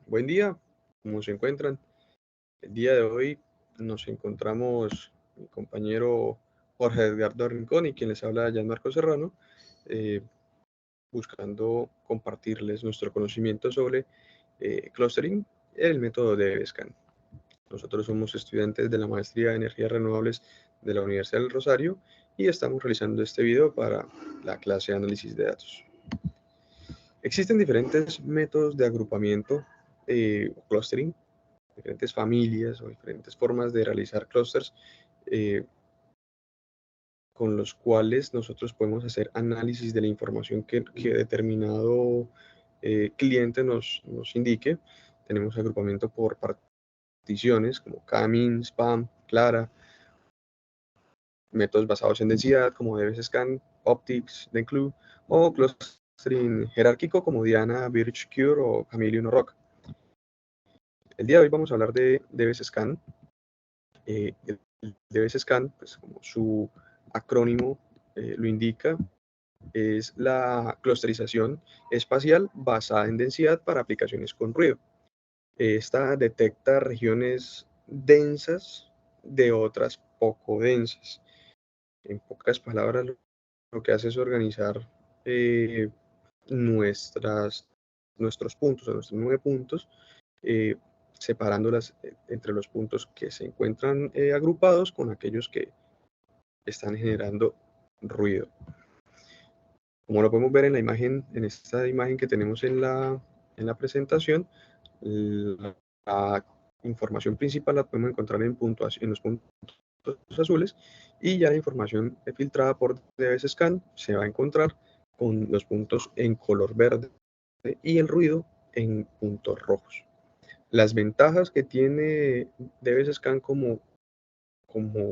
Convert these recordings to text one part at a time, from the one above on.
Buen día, ¿cómo se encuentran? El día de hoy nos encontramos mi compañero Jorge Edgardo Rincón y quien les habla, Gianmarco Serrano, eh, buscando compartirles nuestro conocimiento sobre clustering, el método de DevScan. Nosotros somos estudiantes de la Maestría de Energías Renovables de la Universidad del Rosario y estamos realizando este video para la clase de análisis de datos. Existen diferentes métodos de agrupamiento o clustering, diferentes familias o diferentes formas de realizar clusters eh, con los cuales nosotros podemos hacer análisis de la información que determinado cliente nos indique. Tenemos agrupamiento por particiones como K-means, SPAM, Clara, métodos basados en densidad como DevScan, Optics, Denclu, o clustering jerárquico como Diana, Birch, Cure o Chameleon o Rock. El día de hoy vamos a hablar de DevScan. El DevScan, pues como su acrónimo lo indica, es la clusterización espacial basada en densidad para aplicaciones con ruido. Esta detecta regiones densas de otras poco densas. En pocas palabras, lo que hace es organizar eh, nuestros puntos, o nuestros 9 puntos, eh, separándolas entre los puntos que se encuentran agrupados con aquellos que están generando ruido. Como lo podemos ver en la imagen, en esta imagen que tenemos en la presentación, la información principal la podemos encontrar en los puntos azules, y ya la información filtrada por DevScan se va a encontrar con los puntos en color verde y el ruido en puntos rojos. Las ventajas que tiene DevScan como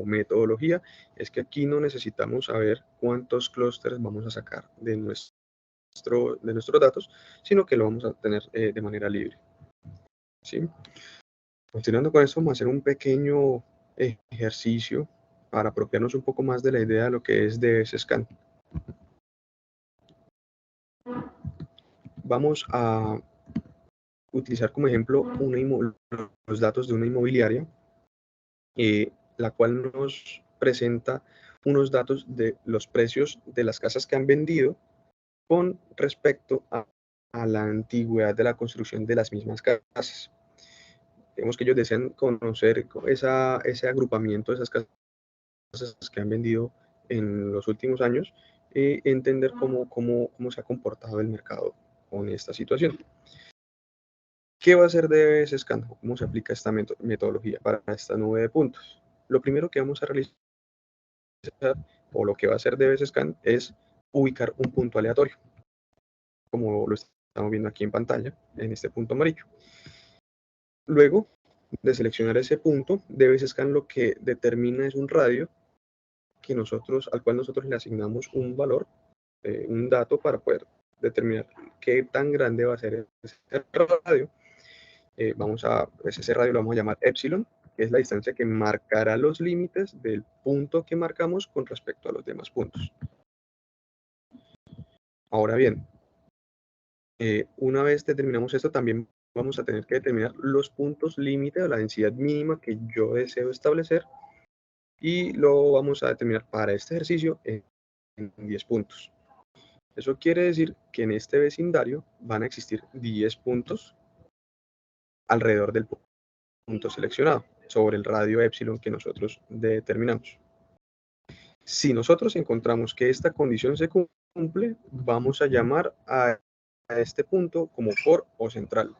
metodología es que aquí no necesitamos saber cuántos clústeres vamos a sacar de nuestros datos, sino que lo vamos a tener de manera libre. ¿Sí? Continuando con esto, vamos a hacer un pequeño ejercicio para apropiarnos un poco más de la idea de lo que es DevScan. Vamos a utilizar como ejemplo los datos de una inmobiliaria, la cual nos presenta unos datos de los precios de las casas que han vendido con respecto a la antigüedad de la construcción de las mismas casas. Vemos que ellos desean conocer ese agrupamiento de esas casas que han vendido en los últimos años y entender cómo se ha comportado el mercado con esta situación. ¿Qué va a hacer DevScan? ¿Cómo se aplica esta metodología para esta nube de puntos? Lo primero que vamos a realizar, o lo que va a hacer DevScan, es ubicar un punto aleatorio, como lo estamos viendo aquí en pantalla, en este punto amarillo. Luego de seleccionar ese punto, DevScan lo que determina es un radio al cual nosotros le asignamos un valor, un dato para poder determinar qué tan grande va a ser ese radio. Pues ese radio lo vamos a llamar epsilon, que es la distancia que marcará los límites del punto que marcamos con respecto a los demás puntos. Ahora bien, una vez determinamos esto, también vamos a tener que determinar los puntos límite o la densidad mínima que yo deseo establecer, y lo vamos a determinar para este ejercicio en 10 puntos. Eso quiere decir que en este vecindario van a existir 10 puntos alrededor del punto seleccionado, sobre el radio epsilon que nosotros determinamos. Si nosotros encontramos que esta condición se cumple, vamos a llamar a este punto como core o central.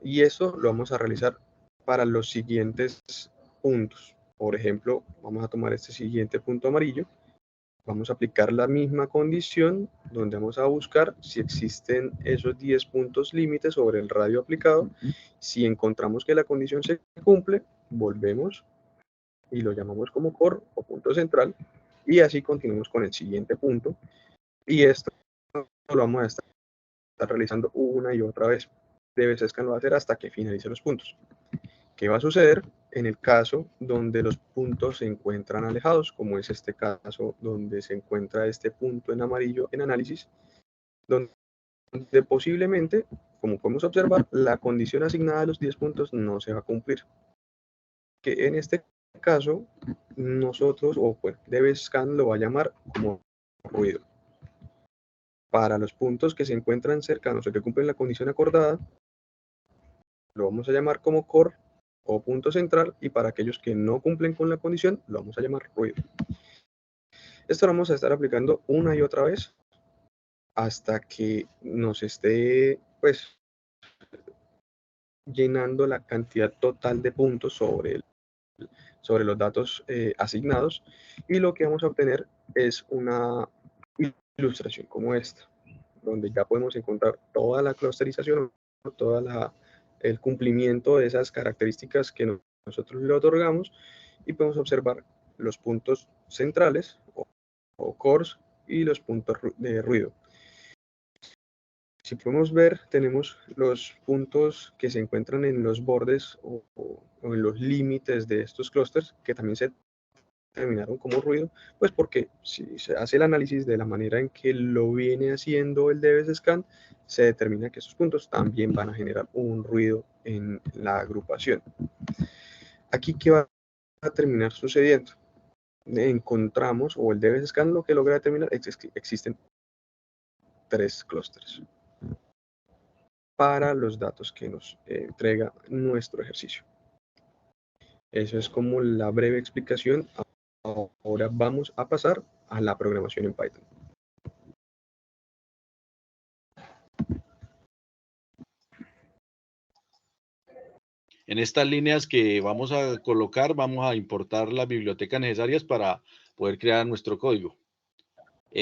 Y eso lo vamos a realizar para los siguientes puntos. Por ejemplo, vamos a tomar este siguiente punto amarillo. Vamos a aplicar la misma condición, donde vamos a buscar si existen esos 10 puntos límites sobre el radio aplicado. Si encontramos que la condición se cumple, volvemos y lo llamamos como core o punto central, y así continuamos con el siguiente punto, y esto lo vamos a estar realizando una y otra vez. DevScan lo va a hacer hasta que finalice los puntos. ¿Qué va a suceder en el caso donde los puntos se encuentran alejados, como es este caso donde se encuentra este punto en amarillo en análisis, donde donde posiblemente, como podemos observar, la condición asignada a los 10 puntos no se va a cumplir. Que en este caso, nosotros, o pues DevScan lo va a llamar como ruido. Para los puntos que se encuentran cercanos o que cumplen la condición acordada, lo vamos a llamar como core o punto central, y para aquellos que no cumplen con la condición, lo vamos a llamar ruido. Esto lo vamos a estar aplicando una y otra vez hasta que nos esté, pues, llenando la cantidad total de puntos sobre los datos asignados, y lo que vamos a obtener es una ilustración como esta, donde ya podemos encontrar toda la clusterización, toda el cumplimiento de esas características que nosotros le otorgamos, y podemos observar los puntos centrales o cores y los puntos de ruido. Si podemos ver, tenemos los puntos que se encuentran en los bordes o en los límites de estos clústeres, que también se terminaron como ruido, pues porque si se hace el análisis de la manera en que lo viene haciendo el DevScan, se determina que esos puntos también van a generar un ruido en la agrupación. Aquí, ¿qué va a terminar sucediendo? Encontramos, o el DevScan lo que logra determinar es que existen 3 clústeres para los datos que nos entrega nuestro ejercicio. Eso es como la breve explicación. Ahora vamos a pasar a la programación en Python. En estas líneas que vamos a colocar, vamos a importar las bibliotecas necesarias para poder crear nuestro código.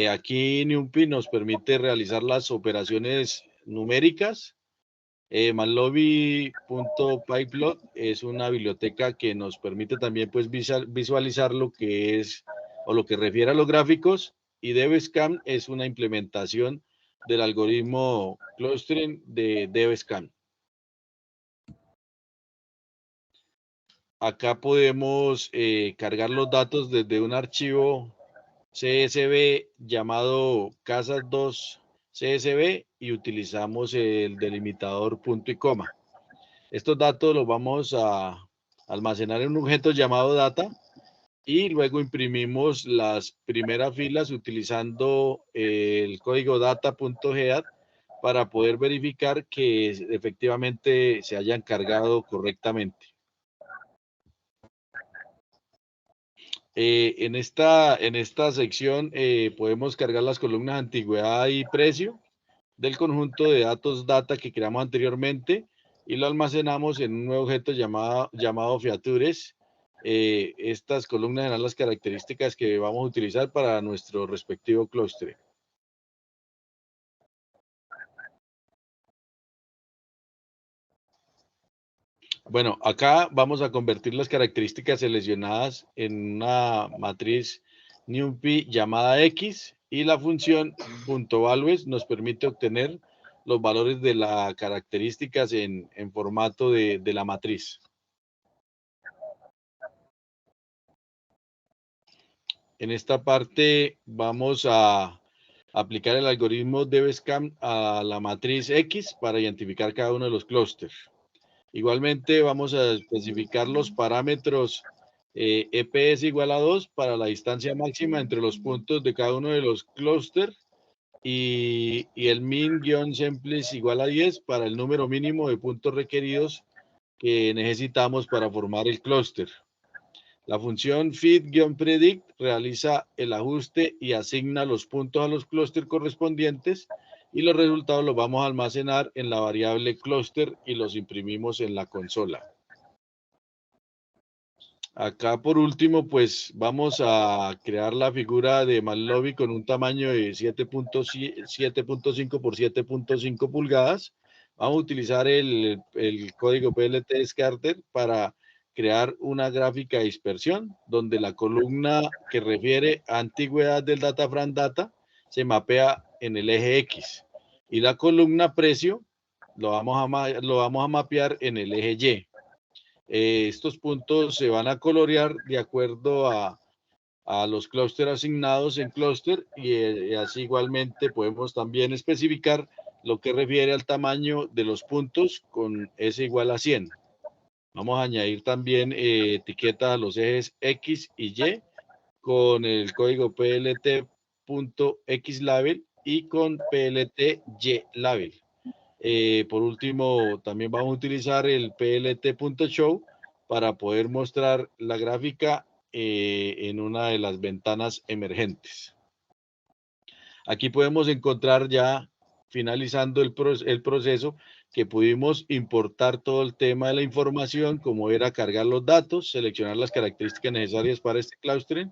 Aquí NumPy nos permite realizar las operaciones numéricas. Matlobi.pyplot es una biblioteca que nos permite también pues visualizar lo que es o lo que refiere a los gráficos, y DevScan es una implementación del algoritmo clustering de DevScan. Acá podemos cargar los datos desde un archivo CSV llamado casas2 CSV, y utilizamos el delimitador punto y coma. Estos datos los vamos a almacenar en un objeto llamado data, y luego imprimimos las primeras filas utilizando el código data.geadd para poder verificar que efectivamente se hayan cargado correctamente. En esta sección podemos cargar las columnas antigüedad y precio del conjunto de datos data que creamos anteriormente, y lo almacenamos en un nuevo objeto llamado features. Estas columnas serán las características que vamos a utilizar para nuestro respectivo clúster. Bueno, acá vamos a convertir las características seleccionadas en una matriz NumPy llamada X, y la función .values nos permite obtener los valores de las características en formato de la matriz. En esta parte vamos a aplicar el algoritmo DevScan a la matriz X para identificar cada uno de los clústeres. Igualmente vamos a especificar los parámetros EPS igual a 2 para la distancia máxima entre los puntos de cada uno de los clústeres, y el min-samples igual a 10 para el número mínimo de puntos requeridos que necesitamos para formar el clúster. La función fit-predict realiza el ajuste y asigna los puntos a los clústeres correspondientes, y los resultados los vamos a almacenar en la variable cluster y los imprimimos en la consola. Acá por último pues vamos a crear la figura de Matlobi con un tamaño de 7.5 por 7.5 pulgadas. Vamos a utilizar el código PLT Scatter para crear una gráfica de dispersión, donde la columna que refiere a antigüedad del data frame data se mapea en el eje X, y la columna precio lo vamos a mapear en el eje Y. Estos puntos se van a colorear de acuerdo a los clústeres asignados en clúster, y así igualmente podemos también especificar lo que refiere al tamaño de los puntos con S igual a 100. Vamos a añadir también etiquetas a los ejes X y Y con el código plt.xlabel y con plt.ylabel. Por último, también vamos a utilizar el plt.show para poder mostrar la gráfica en una de las ventanas emergentes. Aquí podemos encontrar ya, finalizando el proceso, que pudimos importar todo el tema de la información, como era cargar los datos, seleccionar las características necesarias para este clustering,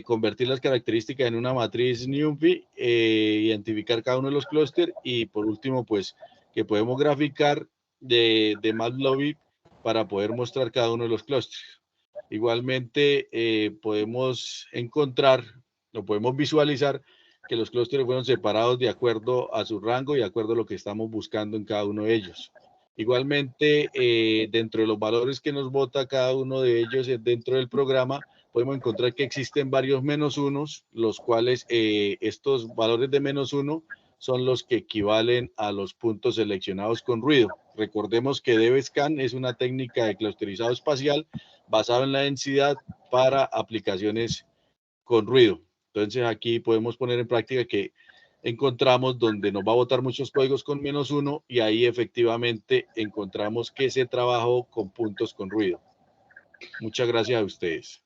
convertir las características en una matriz NumPy, identificar cada uno de los clústeres y por último, pues, que podemos graficar de Matplotlib para poder mostrar cada uno de los clústeres. Igualmente, podemos encontrar o podemos visualizar que los clústeres fueron separados de acuerdo a su rango y de acuerdo a lo que estamos buscando en cada uno de ellos. Igualmente, dentro de los valores que nos bota cada uno de ellos dentro del programa, podemos encontrar que existen varios menos unos, los cuales estos valores de menos uno son los que equivalen a los puntos seleccionados con ruido. Recordemos que DevScan es una técnica de clusterizado espacial basada en la densidad para aplicaciones con ruido. Entonces aquí podemos poner en práctica que encontramos donde nos va a botar muchos códigos con -1 y ahí efectivamente encontramos que se trabajó con puntos con ruido. Muchas gracias a ustedes.